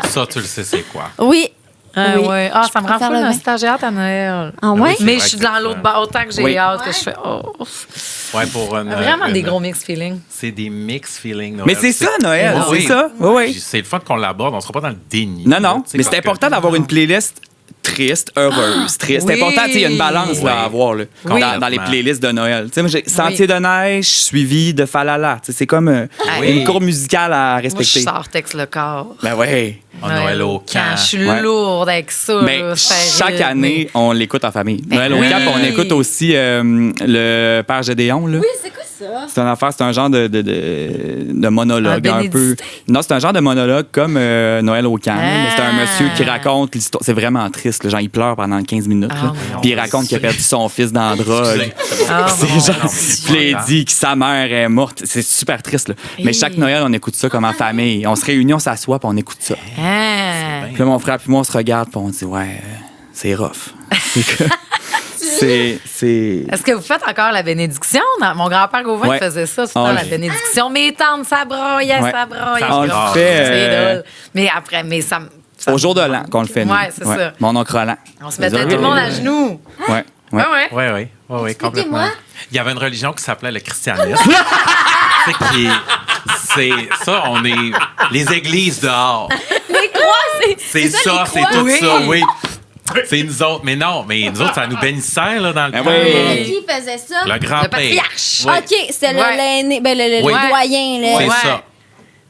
Ça, tu le sais, c'est quoi? Oui. Ah, Oui. ouais. Ah, ça me rend préfère fou, le le vin. stage. J'ai hâte à Noël. Ah ouais? oui, c'est Mais vrai je suis que dans c'est l'autre ça. bord, autant que j'ai Oui. hâte que je fais. Oh. Ouais, pour Vraiment des gros mix feelings. C'est des mix feelings. Noël. Mais c'est ça, Noël. Ah C'est oui. ça. Oui, oui. C'est le fun qu'on l'aborde. On sera pas dans le déni. Non, non. là, tu sais, Mais c'est parce important que- d'avoir une playlist triste, heureuse, triste. oui. C'est important, tu sais, il y a une balance là, à avoir là, Oui. dans les playlists de Noël. Tu sais, moi, j'ai Sentier Oui. de neige suivi de Falala. Tu sais, c'est comme Oui. une courbe musicale à Moi, je respecter. sors texte le corps. Ben ouais. Oh, Noël au camp. Je suis Ouais. lourde avec ça. Ben, là, faire chaque rythmer. année, on l'écoute en famille. Noël au oui. Cap, on écoute aussi le Père Gédéon. Là. Oui, c'est quoi ça? C'est une affaire, c'est un genre de monologue Un un peu. bénédictin. Non, c'est un genre de monologue comme Noël au camp. là, mais c'est un Ah. monsieur qui raconte l'histoire. C'est vraiment triste. Là, genre, il pleure pendant 15 minutes. Ah, là. mon Puis il raconte qu'il a perdu son fils dans la drogue. Ah, C'est mon genre, Dieu. puis là, il dit que sa mère est morte. C'est super triste. Là. Mais chaque Noël, on écoute ça comme en famille. On se réunit, on s'assoit, puis on écoute ça. Ah. Puis là, mon frère puis moi, on se regarde, puis on dit, ouais, c'est rough. C'est. Est-ce que vous faites encore la bénédiction? Mon grand-père Gauvin Ouais. faisait ça, tout On le temps, le la fait. bénédiction. Mes tantes, ça broyait, Ouais. ça broyait. On le fait, C'est drôle. Mais après, mais ça Au jour de l'an qu'on le fait, nous. Ouais, c'est ça. Mon oncle Roland. On se mettait tout le monde à genoux. Ouais. Ouais. Ouais, ouais. Oui, oui, oui, oui, complètement. Expliquez-moi. Il y avait une religion qui s'appelait le christianisme. c'est ça, on est les églises dehors. Les croix, C'est ça, c'est tout Oui. ça, oui. C'est nous autres. Mais non, mais nous autres, ça nous bénissait là, dans le Ben temps. oui. Qui faisait ça? Le grand-père. Le patriarche. Oui. OK, c'était Ouais. l'aîné, ben, le Oui. doyen. Là. C'est Ouais. ça.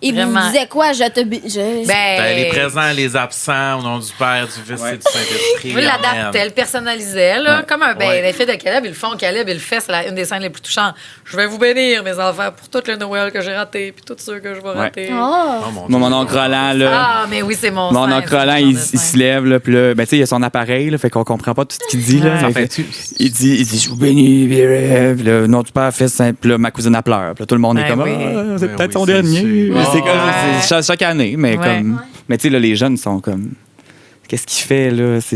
Il vous Vraiment. disait quoi? Je te... Ben, les présents, les absents, au nom du Père, du Fils et du Saint-Esprit. Vous l'adaptez, elle le personnalisait, là. Ouais. Comme un ben, Ouais. les filles de Caleb, ils le font. Caleb, il le fait. C'est une des scènes les plus touchantes. Je vais vous bénir, mes enfants, pour tout le Noël que j'ai raté, puis tous ceux que je vais rater. Oh. Oh, mon Dieu. Moi, mon oncle Roland, là. Ah, mais oui, c'est mon Mon scène, oncle c'est Roland, mon il genre de se scène. lève, là, puis là, ben, tu sais, il a son appareil, là, fait qu'on comprend pas tout ce qu'il dit, là. Ouais. Mais Ça fait-tu? il dit, je vous bénis, puis là, non, tu Père, Fils, Saint, puis là, ma cousine, elle pleure. Puis là, tout le monde est Ben comme, oui. ah, c'est Ben peut-être oui, son c'est dernier. sûr. Mais c'est Ouais. comme, c'est chaque année, mais Ouais. comme, mais tu sais, là, les jeunes sont comme, qu'est-ce qu'il fait, là? C'est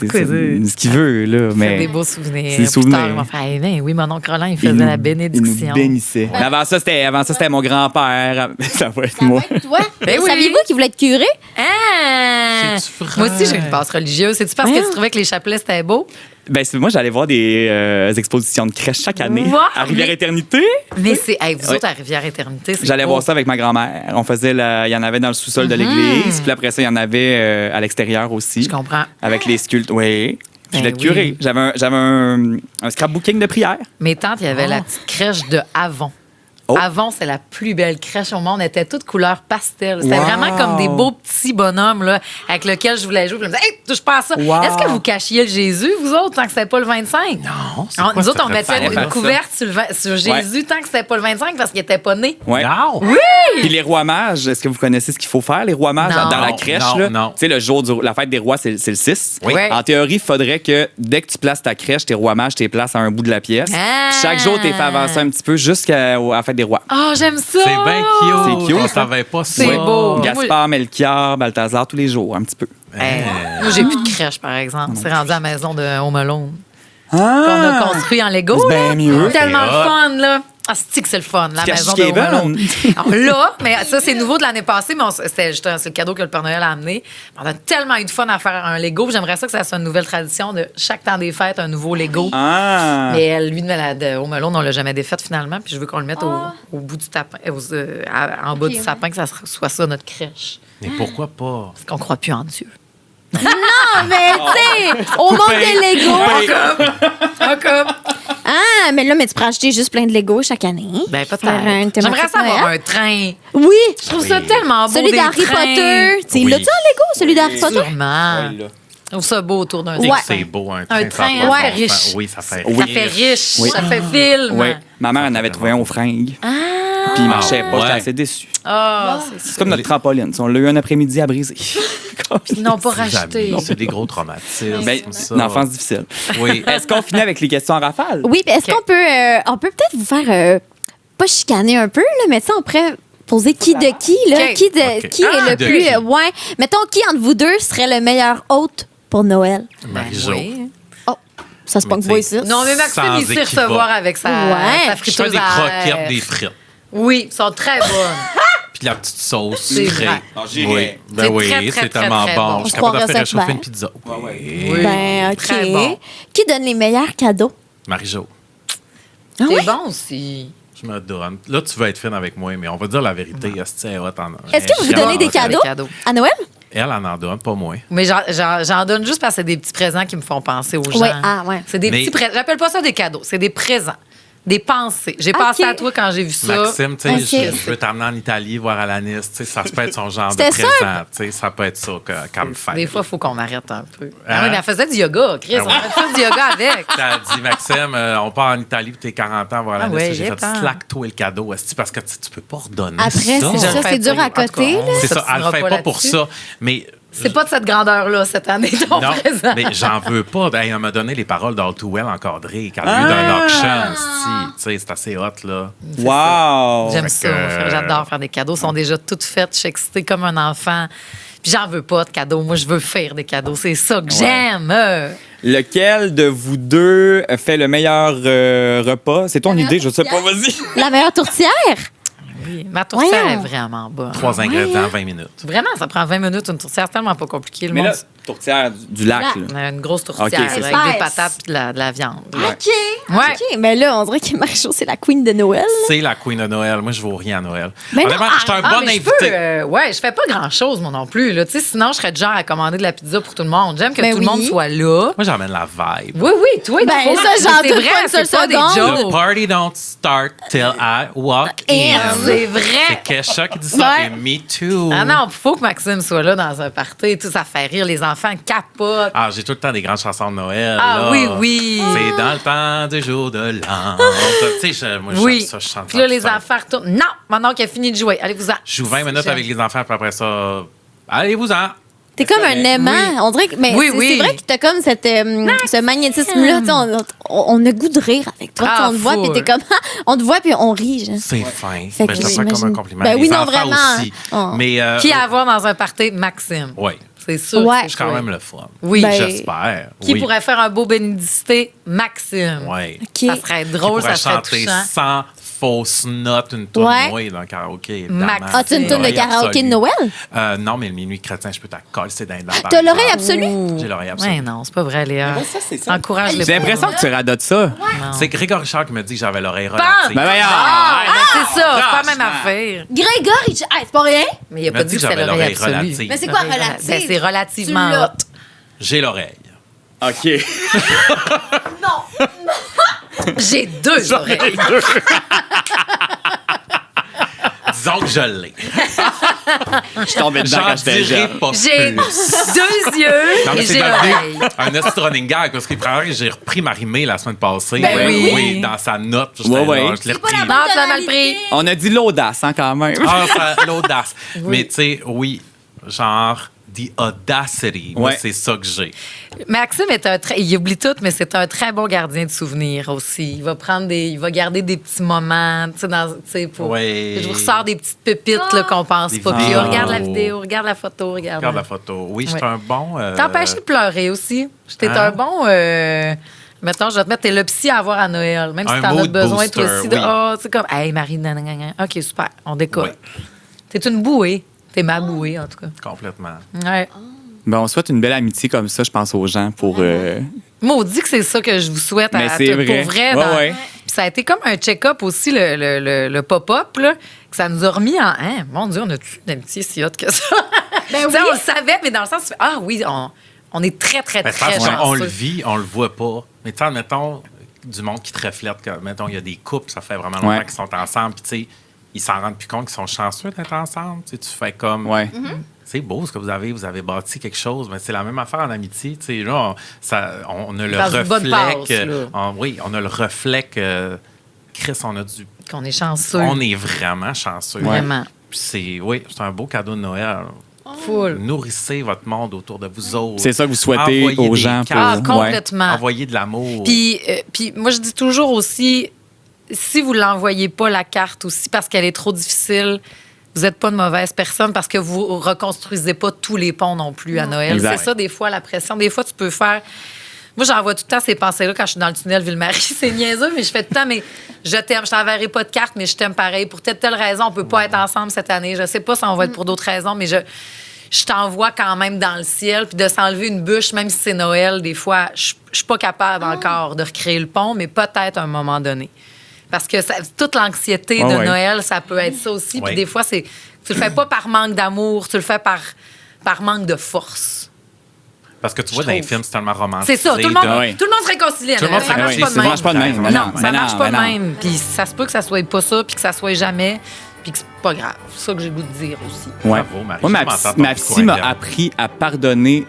Quoi dire? ce qu'il veut, là. C'est Mais des beaux souvenirs. C'est des Plus souvenirs. tard, ils m'ont fait, eh ben oui, mon oncle Roland, il faisait il la nous bénédiction. bénissait. Mais avant ça, c'était mon grand-père. Ça va être moi. Toi? Ben oui. Saviez-vous qu'il voulait être curé? Ah! C'est-tu vrai? Moi aussi, j'ai une passe religieuse. C'est-tu parce que Voyons. tu trouvais que les chapelets, c'était beau? Ben, moi, j'allais voir des expositions de crèche chaque année Wow, à Rivière-Éternité. Mais c'est. Hey, vous Oui. autres, à Rivière-Éternité, c'est J'allais beau. voir ça avec ma grand-mère. On faisait il y en avait dans le sous-sol de l'église, puis après ça, il y en avait à l'extérieur aussi. Je comprends. Avec les sculptes. Oui. Je voulais Ben être curé. oui. J'avais un scrapbooking de prière. Mes tantes, il y avait la petite crèche de Avon. Oh. Avon, c'est la plus belle crèche au monde. Elle était toute couleur pastel. C'était Wow. vraiment comme des beaux petits bonhommes là, avec lesquels je voulais jouer. Puis je me disais, hey, touche pas à ça. Wow. Est-ce que vous cachiez le Jésus, vous autres, tant que c'était pas le 25? Non, c'est Ah, quoi nous cette autres, on mettait préparation-là? une couverte sur Jésus tant que c'était pas le 25 parce qu'il était pas né. Ouais. Non. Puis les rois mages, est-ce que vous connaissez ce qu'il faut faire, les rois mages, Non. dans la crèche? Non, là? non. Tu sais, le jour de la fête des rois, c'est le 6. Oui. En théorie, il faudrait que dès que tu places ta crèche, tes rois mages, tu les places à un bout de la pièce. Ah. Puis chaque jour, tu les fais avancer un petit peu jusqu'à la fête des rois. Oh, j'aime ça! C'est bien cute. C'est cute, On ça. savait pas ça. C'est beau. Gaspard, Melchior, Balthazar, tous les jours, un petit peu. Hey, moi, j'ai plus de crèche, par exemple. C'est rendu à la maison de Home Alone. Qu'on Ah! a construit en Lego. C'est bien là. mieux. Tellement le C'est hot. fun, là. Ah, c'est le fun, la Tu maison caches de Home Alone. Kevin? Alors là, mais ça, c'est nouveau de l'année passée, mais c'est le cadeau que le Père Noël a amené. On a tellement eu de fun à faire un Lego. J'aimerais ça que ça soit une nouvelle tradition de chaque temps des fêtes, un nouveau Lego. Ah! Mais lui, de Home Alone, on l'a jamais défaite finalement. Puis je veux qu'on le mette au bout du tapin, en bas du sapin, que ça soit ça notre crèche. Mais pourquoi pas? Parce qu'on croit plus en Dieu. Non, mais tu sais, au monde des Lego. Ah, mais là, mais tu peux acheter juste plein de Lego chaque année. Ben, Faire une peut-être. thématique J'aimerais ça avoir Noël. un train. Oui. Je trouve ça tellement beau. Celui des d'Harry trains. Potter. Tu sais, Oui. l'as-tu en Lego, celui d'Harry Potter? Sûrement. Ouais, là. Je trouve ça beau autour d'un Ouais. train. C'est beau, un train. Un ça train, a pas ouais, de bon riche. sens. Oui, ça fait Oui. Ça fait riche, Oui. ça fait film. Oui. Ma mère en avait trouvé un aux fringues. Ah. Puis il marchait pas. ouais. J'étais assez déçu. Ah, C'est comme notre trampoline. On l'a eu un après-midi à briser. ils n'ont pas Des racheté. amis, c'est des gros traumatismes. Ben, ça. une enfance difficile. Oui. Est-ce qu'on finit avec les questions en rafale? Oui, puis est-ce Ok. qu'on peut peut-être vous faire, pas chicaner un peu, là, mais tu sais, on pourrait poser qui de qui, là? Ok. Qui, Ok. qui est le de plus. qui? Ouais. Mettons, qui entre vous deux serait le meilleur hôte pour Noël? Marie-Jo. Oui. Ça se Mais punk pas tu ici. sais, Non, mais Maxime, Sans il sait équivoque. recevoir avec sa Ouais. sa Je fais friteuse des à croquettes, air. des frites. Oui, sont très bonnes. Puis la petite sauce C'est sucrée. vrai. Non, j'irais. Oui, ben C'est oui, très, très, c'est très, tellement très bon. bon. Je On suis se capable de croirait faire ça réchauffer bien. une pizza. Oui. Ben, OK. Très bon. Qui donne les meilleurs cadeaux? Marie-Jo, Ah C'est oui? bon aussi. je me donne. Là, tu vas être fine avec moi, mais on va dire la vérité. Esti, elle est hot en- Est-ce que vous elle vous est donnez des hot. cadeaux cadeaux. à Noël? Elle en donne, pas moi. Mais j'en donne juste parce que c'est des petits présents qui me font penser aux gens. Ouais, ah, ouais. C'est des Mais- petits présents. J'appelle pas ça des cadeaux, c'est des présents. Des pensées. J'ai pensé à toi quand j'ai vu ça. Maxime, tu sais, Ok. je veux t'amener en Italie voir Alanis. Tu sais, ça peut être son genre de C'était ça? présent. Tu sais, ça peut être ça comme fête. Des fois, il faut qu'on arrête un peu. Hein? Ah oui, mais elle faisait du yoga, Chris. Ah On ouais. a fait du yoga avec. T'as dit, Maxime, on part en Italie pour tes 40 ans voir Ah Alanis. ouais, J'ai fait attends. slack-toi le cadeau, esti, parce que tu peux pas redonner Après, ça. c'est Je ça, le fais c'est dur pas. à En tout cas, côté, là. C'est ça, elle le fait pas pour là-dessus. ça. Mais C'est pas de cette grandeur-là cette année, ton non, présent. mais j'en veux pas. Hey, elle m'a donné les paroles d'All Too Well encadrées, qu'elle a eu d'un auction. Tu sais, c'est assez hot, là. Wow! J'aime Fait ça. que, moi, j'adore faire des cadeaux. Ils sont déjà toutes faites. Je suis excitée comme un enfant. Puis j'en veux pas de cadeaux. Moi, je veux faire des cadeaux. C'est ça que j'aime. Lequel de vous deux fait le meilleur repas? C'est ton idée, je sais pas, vas-y. La meilleure tourtière? Oui, ma tourtière Voyons. est vraiment bonne. 3 ingrédients, 20 minutes. Vraiment, ça prend 20 minutes une tourtière. C'est tellement pas compliqué. Le Mais monde, là, tourtière du lac, Là. là. on a une grosse tourtière Ok, c'est là, ça. avec des patates et de la viande. OK. Ouais. OK. Mais là, on dirait que Marie-Jo, c'est la queen de Noël. C'est la queen de Noël. Moi, je vaux rien à Noël. Mais non, Honnêtement, je suis un Ah, bon mais invité. je fais pas grand-chose, moi non plus. Là. Tu sais, sinon, je serais du genre à commander de la pizza pour tout le monde. J'aime que Ben tout le monde oui. soit là. Moi, j'emmène la vibe. Oui, oui, toi, il Ben, faut- ça, j'en c'est doute vrai, pas une seule c'est pas des seconde. The jokes. party don't start till I walk in. C'est vrai. C'est Kesha qui dit ça. Ouais. Et me too. Ah non, faut que Maxime soit là dans un party. Tout ça fait rire. Les enfants capotent. Ah, j'ai tout le temps des grandes chansons de Noël. Ah là. oui, oui. C'est dans le temps du jour de l'an. Tu sais, moi, Oui. j'aime ça, je chante Puis là, ça les tout le temps. enfants retournent. Non, maintenant qu'il a fini de jouer, allez-vous-en. Je joue 20 minutes avec les enfants, puis après ça, allez-vous-en. T'es comme un aimant. Oui. On dirait que. Mais Oui, c'est oui. vrai que t'as comme ce magnétisme-là. Tu sais, on a goût de rire avec toi. Tu sais, Ah, on te voit, puis full. t'es comme. On te voit, puis on rit. genre. C'est fin. Fait Ben, que je te prends comme un j'imagine- compliment. Ben oui, Les non, enfants vraiment. aussi. Oh. Mais, Qui à avoir dans un party? Maxime. Oui. C'est sûr. Ouais. c'est C'est quand sûr. même le fun. Oui. Ben, J'espère. Qui oui. pourrait faire un beau bénédicité? Maxime. Oui. OK. Ça serait Qui drôle, pourrait ça serait chanter touchant. sans fausse note une tournée Ouais. dans le karaoké, évidemment. Max. As-tu une tourne de L'oreille karaoké absolue. de Noël? Non, mais le minuit chrétien, je peux t'accoler, c'est dingue. T'as l'oreille absolue? J'ai l'oreille absolue. Ouais, non, c'est pas vrai, Léa. ça, c'est ça. Encourage les J'ai l'impression que tu radotes ça. C'est Grégory Richard qui me dit que j'avais l'oreille Bam! relative. Ben voyons! Ah, ben c'est ça, c'est pas la même franchement. affaire. Grégory, c'est pas rien? Mais il a m'a pas dit dit que que c'était j'avais l'oreille l'oreille absolue. relative. Mais c'est quoi L'oreille relative? Ben, c'est relativement Tu l'as. hot. J'ai l'oreille. OK. J'ai deux oreilles. Disons que je l'ai. Je suis tombé dedans J'en quand j'étais dirai jeune. pas J'ai plus. 2 yeux Non, mais et c'est j'ai l'oreille. un esti running gag parce qu'il prend que j'ai repris Marie-Mé la semaine passée. Ben oui. dans sa note. J'étais Ouais, là, ouais. je l'ai C'est pas repris. la Non, bonne tu l'as mal tonalité. pris. On a dit l'audace, hein, quand même. Ah, l'audace. Mais tu sais, oui, genre, the audacity. Moi, Ouais. c'est ça que j'ai. Maxime est il oublie tout, mais c'est un très bon gardien de souvenirs aussi. Il va garder des petits moments, tu sais, pour. Ouais. Je vous ressors des petites pépites là, qu'on pense Des pas. Puis vidéos. regarde la vidéo, regarde la photo, regarde. Regarde la photo. Oui, j'étais Ouais. un bon. T'as empêché de pleurer aussi. J'étais Hein? un bon. Mettons, je vais te mettre, t'es le psy à avoir à Noël. Même si Un t'en as mood besoin, toi booster, aussi. De, oui. c'est comme, hey, Marie, nanana. OK, super, on décolle. Oui. T'es une bouée. T'es ma bouée, en tout cas. Complètement. Ouais. Ben, on souhaite une belle amitié comme ça, je pense, aux gens pour. Maudit que c'est ça que je vous souhaite Mais à c'est tous, vrai. pour vrai. Ouais, ouais. Puis ça a été comme un check-up aussi, le pop-up, là, que ça nous a remis en. Hein, mon Dieu, on a-tu une amitié si haute que ça? Ben Tu sais, oui. on le savait, mais dans le sens, tu fais, ah oui, on est très, très, Ben, je très pense chanceux. qu'on le vit, on le voit pas. Mais tu sais, mettons, du monde qui te reflète, que, mettons, il y a des couples, ça fait vraiment longtemps Ouais. qu'ils sont ensemble, puis tu sais, ils s'en rendent plus compte qu'ils sont chanceux d'être ensemble. Tu sais, tu fais comme. Ouais. C'est beau ce que vous avez bâti quelque chose, mais c'est la même affaire en amitié. Tu sais, là, on a le Dans une bonne reflet passe, que. là. Oui, on a le reflet que. Chris, on a du. Qu'on est chanceux. On est vraiment chanceux. Vraiment. Puis c'est un beau cadeau de Noël. Full. Nourrissez votre monde autour de vous autres. C'est ça que vous souhaitez Envoyez aux des gens. Ah, pour- ouais. complètement. Envoyez de l'amour. Puis moi, je dis toujours aussi, si vous ne l'envoyez pas, la carte aussi, parce qu'elle est trop difficile, vous n'êtes pas une mauvaise personne parce que vous reconstruisez pas tous les ponts non plus à Noël. Exact. C'est ça, des fois, la pression. Des fois, tu peux faire... Moi, j'envoie tout le temps ces pensées-là quand je suis dans le tunnel Ville-Marie. C'est niaiseux, mais je fais tout le temps, mais je t'aime. Je t'enverrai pas de carte, mais je t'aime pareil. Pour telle raison, on peut pas être ensemble cette année. Je sais pas si on va être pour d'autres raisons, mais je t'envoie quand même dans le ciel. Puis de s'enlever une bûche, même si c'est Noël, des fois, je suis pas capable encore de recréer le pont, mais peut-être à un moment donné. Parce que toute l'anxiété de ouais. Noël, ça peut être ça aussi. Ouais. Puis des fois, tu le fais pas par manque d'amour, tu le fais par manque de force. Parce que tu vois, Je dans les trouve. films, c'est tellement romantique. C'est ça, tout le monde Ouais. se réconcilie. à Tout le monde Noël. se Ça marche réconcilie, pas c'est de bon, même. ça marche pas de même. Non, Mais non, ça mais marche non, pas mais de non. même. Puis ça se peut que ça soit pas ça, puis que ça soit jamais, puis que c'est pas grave. C'est ça que j'ai le goût de dire aussi. Ouais. Bravo, Marie. Moi, Je m'entends ton ma discours psy m'a interne. appris à pardonner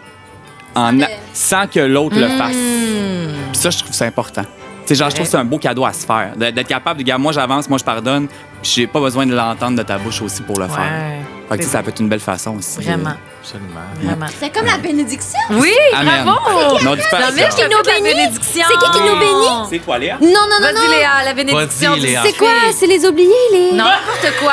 sans que l'autre le fasse. Hmm. Puis ça, je trouve ça important. Tu sais, genre, je trouve que c'est un beau cadeau à se faire. D'être capable de dire, moi, j'avance, moi, je pardonne. Puis j'ai pas besoin de l'entendre de ta bouche aussi pour le faire. Ouais. Fait que, tu sais, ça peut être une belle façon aussi. Vraiment. Absolument. Vraiment. C'est comme la bénédiction. Oui, Amen. bravo! Non, dis pas Non, ça. mais je t'ai nous fait la bénit? bénédiction. C'est qui nous bénit? C'est toi, Léa? Non, non, non, Vas-y, non. Léa, la bénédiction. Vas-y, du Léa. C'est quoi? buffet. C'est les oubliés, les... Non, n'importe quoi.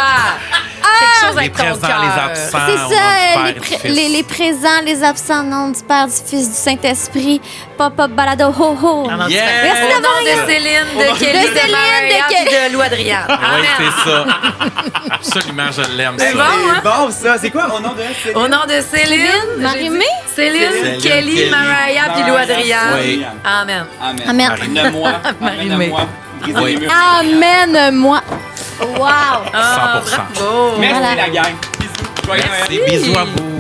Quelque chose Les avec ton présents, cœur. les absents. C'est au nom du ça, Père et du Fils. les présents, les absents, nom du Père, du Fils, du Saint-Esprit. Pop-up, balado, ho-ho. Non, non, tu Yeah! fais- Merci Au nom d'avoir de Céline, de Kelly, de de Céline, Maria, de puis de Lou Adriane. Oui, Amen. c'est ça. Absolument, je l'aime, ça. C'est bon, hein? bon, ça. C'est quoi au nom de... Au nom de Céline, Marie-Mé? Céline, Céline, Kelly, Kelly, Mariah, puis Lou Adriane. Oui. Amen. Amen. Amen. Amène-moi. Marie-Mé. Amène-moi. Brise Oui. les murs. Amène-moi. Wow. Ah, 100%. bravo. Merci, Voilà. la gang. Bisous. Joyeux Noël. Merci. Bisous à vous.